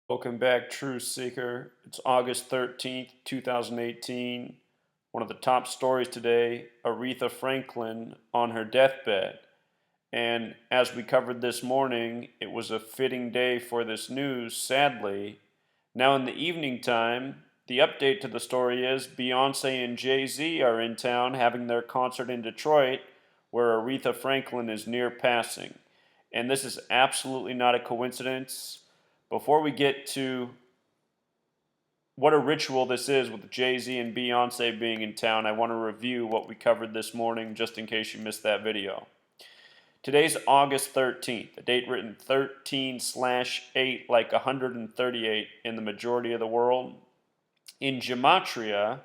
Welcome back, Truth Seeker. It's August 13th, 2018. One of the top stories today, Aretha Franklin on her deathbed. And as we covered this morning, it was a fitting day for this news, sadly. Now, in the evening time, the update to the story is Beyonce and Jay-Z are in town having their concert in Detroit, where Aretha Franklin is near passing. And this is absolutely not a coincidence. Before we get to what a ritual this is with Jay-Z and Beyonce being in town, I want to review what we covered this morning just in case you missed that video. Today's August 13th, a date written 13/8 like 138 in the majority of the world. In Gematria,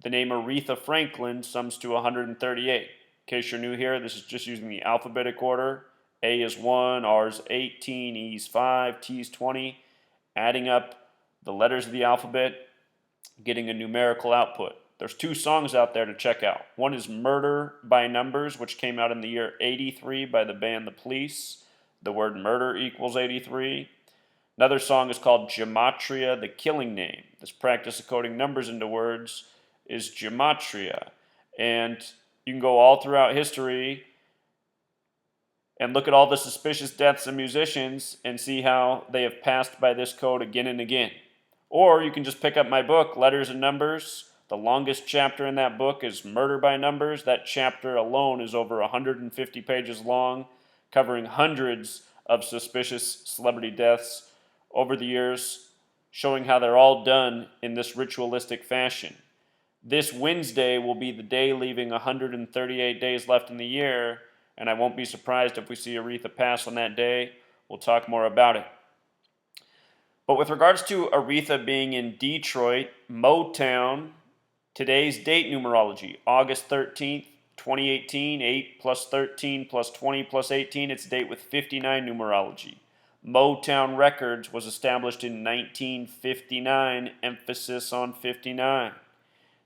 the name Aretha Franklin sums to 138. In case you're new here, this is just using the alphabetic order. A is 1, R is 18, E is 5, T is 20, adding up the letters of the alphabet, getting a numerical output. There's two songs out there to check out. One is Murder by Numbers, which came out in the year 83 by the band The Police. The word murder equals 83. Another song is called Gematria, the killing name. This practice of coding numbers into words is Gematria. And you can go all throughout history and look at all the suspicious deaths of musicians and see how they have passed by this code again and again. Or you can just pick up my book, Letters and Numbers. The longest chapter in that book is Murder by Numbers. That chapter alone is over 150 pages long, covering hundreds of suspicious celebrity deaths over the years, showing how they're all done in this ritualistic fashion. This Wednesday will be the day leaving 138 days left in the year, and I won't be surprised if we see Aretha pass on that day. We'll talk more about it. But with regards to Aretha being in Detroit, Motown, today's date numerology, August 13th, 2018, 8 plus 13 plus 20 plus 18, it's a date with 59 numerology. Motown Records was established in 1959, emphasis on 59.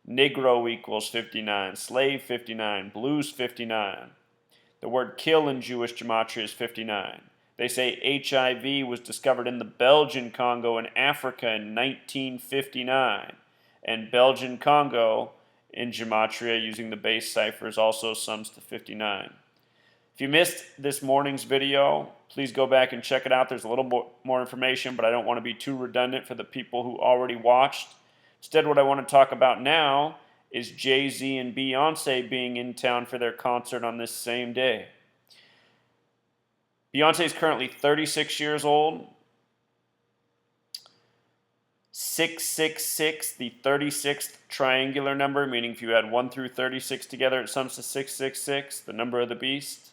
Negro equals 59, slave 59, blues 59. The word kill in Jewish gematria is 59. They say HIV was discovered in the Belgian Congo in Africa in 1959. And Belgian Congo in gematria using the base ciphers also sums to 59. If you missed this morning's video, please go back and check it out. There's a little more information, but I don't want to be too redundant for the people who already watched. Instead, what I want to talk about now is Jay-Z and Beyonce being in town for their concert on this same day. Beyonce is currently 36 years old. 666, the 36th triangular number, meaning if you add 1 through 36 together, it sums to 666, the number of the beast.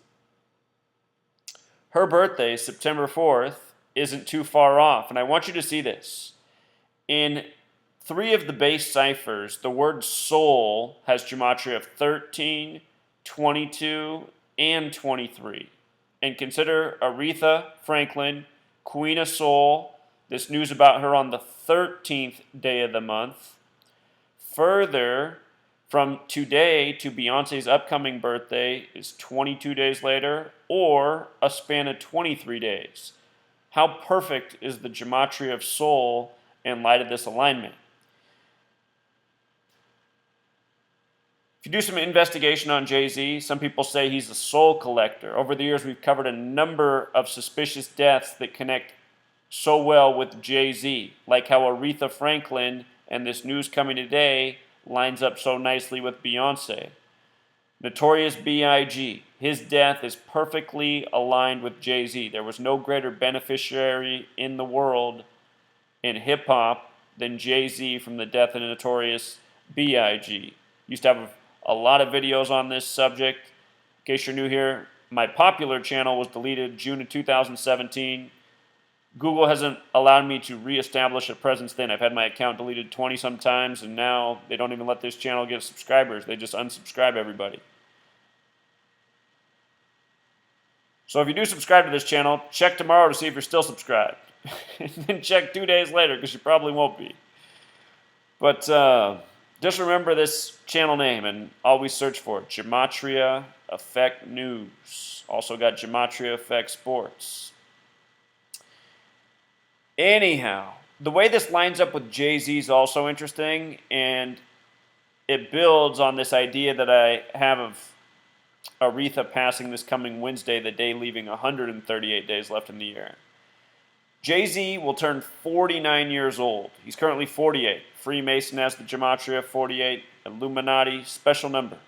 Her birthday, September 4th, isn't too far off, and I want you to see this. In 3 of the base ciphers, the word soul has gematria of 13, 22, and 23. And consider Aretha Franklin, Queen of Soul. This news about her on the 13th day of the month. Further, from today to Beyonce's upcoming birthday is 22 days later, or a span of 23 days. How perfect is the gematria of soul in light of this alignment? If you do some investigation on Jay-Z, some people say he's a soul collector. Over the years, we've covered a number of suspicious deaths that connect so well with Jay-Z, like how Aretha Franklin and this news coming today lines up so nicely with Beyonce. Notorious B.I.G., his death is perfectly aligned with Jay-Z. There was no greater beneficiary in the world in hip-hop than Jay-Z from the death of Notorious B.I.G. Used to have a lot of videos on this subject. In case you're new here, my popular channel was deleted June of 2017. Google hasn't allowed me to reestablish a presence then. I've had my account deleted 20-some times, and now they don't even let this channel get subscribers. They just unsubscribe everybody. So if you do subscribe to this channel, check tomorrow to see if you're still subscribed. And then check 2 days later, because you probably won't be. But just remember this channel name and always search for it. Gematria Effect News. Also got Gematria Effect Sports. Anyhow, the way this lines up with Jay-Z is also interesting, and it builds on this idea that I have of Aretha passing this coming Wednesday, the day leaving 138 days left in the year. Jay-Z will turn 49 years old. He's currently 48. Freemason has the Gematria 48, Illuminati, special number.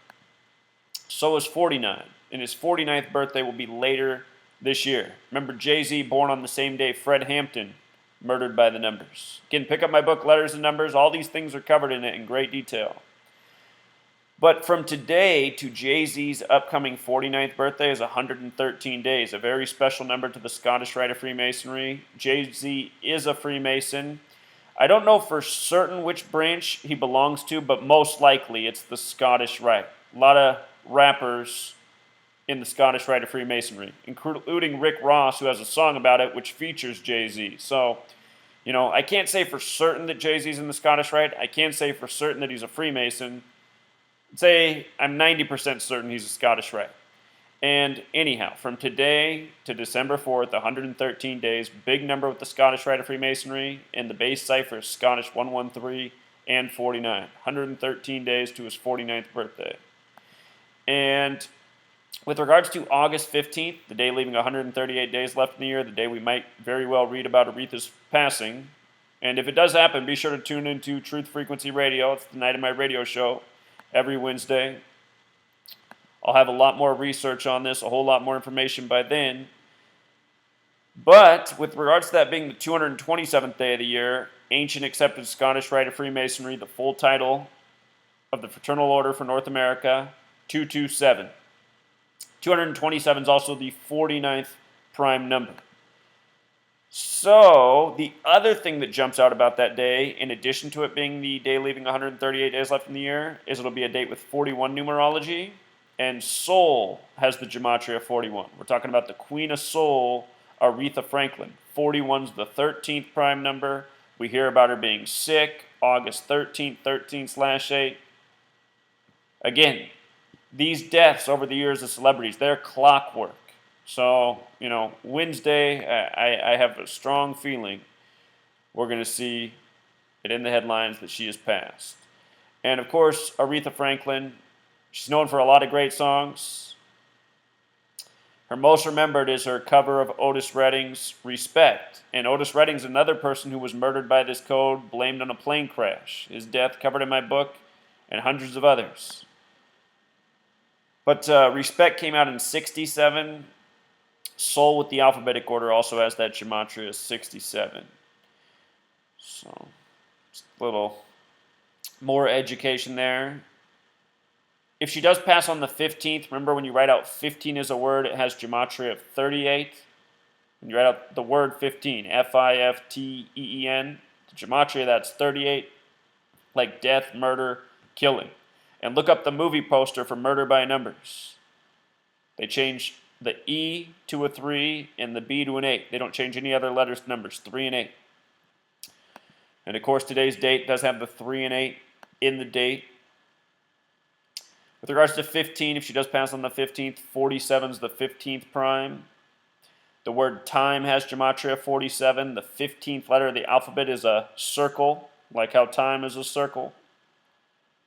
So is 49, and his 49th birthday will be later this year. Remember, Jay-Z, born on the same day Fred Hampton, murdered by the numbers. Again, pick up my book, Letters and Numbers. All these things are covered in it in great detail. But from today to Jay-Z's upcoming 49th birthday is 113 days, a very special number to the Scottish Rite of Freemasonry. Jay-Z is a Freemason. I don't know for certain which branch he belongs to, but most likely it's the Scottish Rite. A lot of rappers in the Scottish Rite of Freemasonry, including Rick Ross, who has a song about it, which features Jay-Z. So, I can't say for certain that Jay-Z's in the Scottish Rite. I can say for certain that he's a Freemason. Say I'm 90% certain he's a Scottish Rite. And anyhow, from today to December 4th, 113 days, big number with the Scottish Rite of Freemasonry, and the base cipher is Scottish 113 and 49. 113 days to his 49th birthday. And with regards to August 15th, the day leaving 138 days left in the year, the day we might very well read about Aretha's passing. And if it does happen, be sure to tune into Truth Frequency Radio. It's the night of my radio show every Wednesday. I'll have a lot more research on this, a whole lot more information by then. But with regards to that being the 227th day of the year, Ancient Accepted Scottish Rite of Freemasonry, the full title of the Fraternal Order for North America, 227. 227 is also the 49th prime number. So, the other thing that jumps out about that day, in addition to it being the day leaving 138 days left in the year, is it'll be a date with 41 numerology, and Soul has the Gematria 41. We're talking about the Queen of Soul, Aretha Franklin. 41's the 13th prime number. We hear about her being sick, August 13th, 13/8. Again, these deaths over the years of celebrities, they're clockwork. So, Wednesday, I have a strong feeling we're going to see it in the headlines that she has passed. And, of course, Aretha Franklin, she's known for a lot of great songs. Her most remembered is her cover of Otis Redding's Respect. And Otis Redding's another person who was murdered by this code, blamed on a plane crash. His death covered in my book, and hundreds of others. But Respect came out in 67. Soul with the alphabetic order also has that Gematria 67. So, just a little more education there. If she does pass on the 15th, remember when you write out 15 as a word, it has Gematria 38. When you write out the word 15, F-I-F-T-E-E-N, the Gematria, that's 38, like death, murder, killing. And look up the movie poster for Murder by Numbers. They change the E to a 3 and the B to an 8. They don't change any other letters to numbers, 3 and 8. And of course, today's date does have the 3 and 8 in the date. With regards to 15, if she does pass on the 15th, 47 is the 15th prime. The word time has Gematria 47. The 15th letter of the alphabet is a circle, like how time is a circle.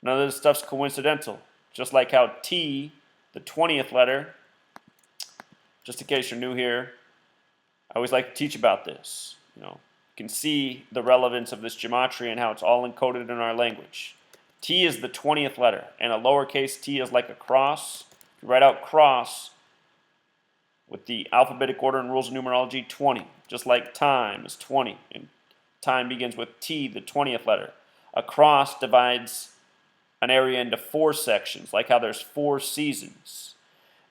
None of this stuff's coincidental. Just like how T, the 20th letter, just in case you're new here, I always like to teach about this. You can see the relevance of this gematria and how it's all encoded in our language. T is the 20th letter, and a lowercase t is like a cross. If you write out cross with the alphabetic order and rules of numerology, 20. Just like time is 20, and time begins with T, the 20th letter. A cross divides an area into 4 sections, like how there's 4 seasons.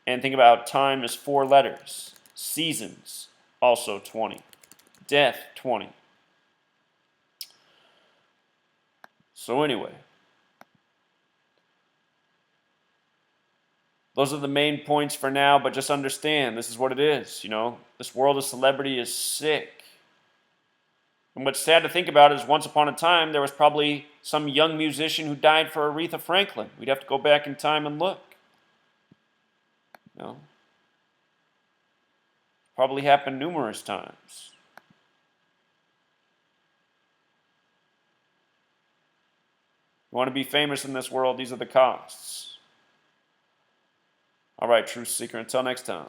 And think about time as 4 letters. Seasons, also 20. Death, 20. So anyway, those are the main points for now, but just understand, this is what it is, This world of celebrity is sick. And what's sad to think about is once upon a time, there was probably some young musician who died for Aretha Franklin. We'd have to go back in time and look. Probably happened numerous times. You want to be famous in this world, these are the costs. All right, Truth Seeker, until next time.